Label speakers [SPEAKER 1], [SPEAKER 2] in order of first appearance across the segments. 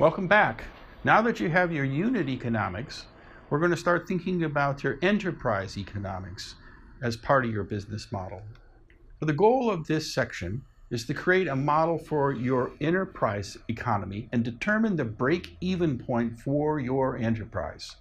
[SPEAKER 1] Welcome back. Now that you have your unit economics, we're going to start thinking about your enterprise economics as part of your business model. So the goal of this section is to create a model for your enterprise economy and determine the break-even point for your enterprise.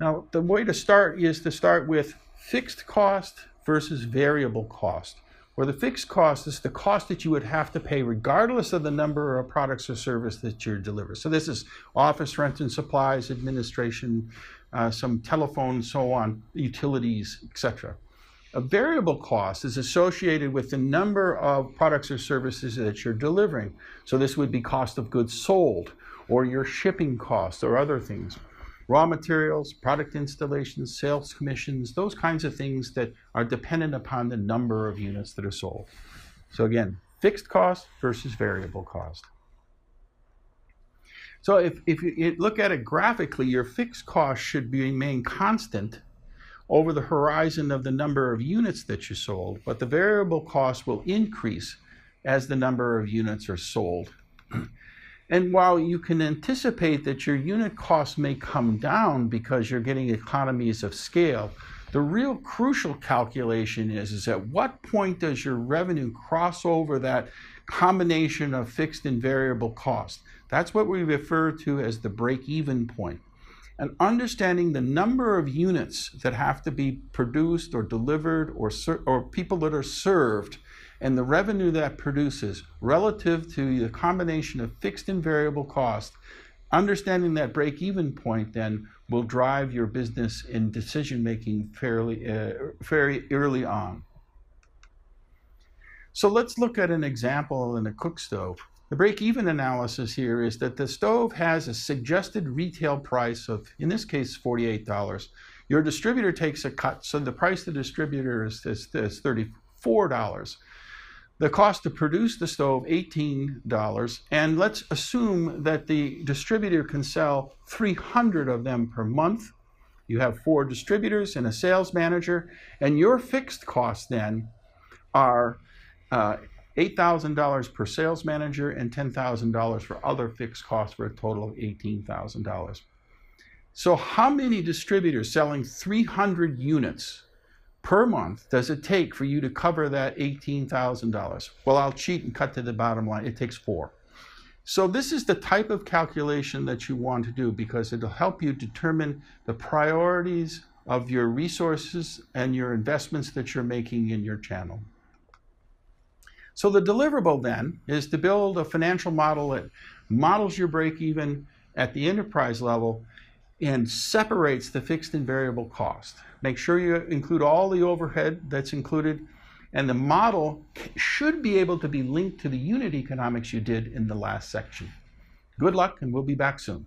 [SPEAKER 1] Now, the way to start is to start with fixed cost versus variable cost, where the fixed cost is the cost that you would have to pay regardless of the number of products or service that you deliver. So this is office rent and supplies, administration, some telephone, so on, utilities, etc. A variable cost is associated with the number of products or services that you're delivering. So this would be cost of goods sold, or your shipping costs, or other things. Raw materials, product installations, sales commissions, those kinds of things that are dependent upon the number of units that are sold. So again, fixed cost versus variable cost. So if you look at it graphically, your fixed cost should remain constant over the horizon of the number of units that you sold, but the variable cost will increase as the number of units are sold. And while you can anticipate that your unit cost may come down because you're getting economies of scale, the real crucial calculation is at what point does your revenue cross over that combination of fixed and variable cost? That's what we refer to as the break-even point. And understanding the number of units that have to be produced or delivered or people that are served and the revenue that produces relative to the combination of fixed and variable cost, understanding that break-even point then will drive your business in decision-making very early on. So let's look at an example in a cook stove. The break-even analysis here is that the stove has a suggested retail price of, in this case, $48. Your distributor takes a cut, so the price to the distributor is $34. The cost to produce the stove, $18, and let's assume that the distributor can sell 300 of them per month. You have 4 distributors and a sales manager, and your fixed costs then are $8,000 per sales manager and $10,000 for other fixed costs, for a total of $18,000. So how many distributors selling 300 units per month does it take for you to cover that $18,000? Well, I'll cheat and cut to the bottom line. It takes 4. So this is the type of calculation that you want to do because it'll help you determine the priorities of your resources and your investments that you're making in your channel. So the deliverable then is to build a financial model that models your break-even at the enterprise level and separates the fixed and variable cost. Make sure you include all the overhead that's included, and the model should be able to be linked to the unit economics you did in the last section. Good luck, and we'll be back soon.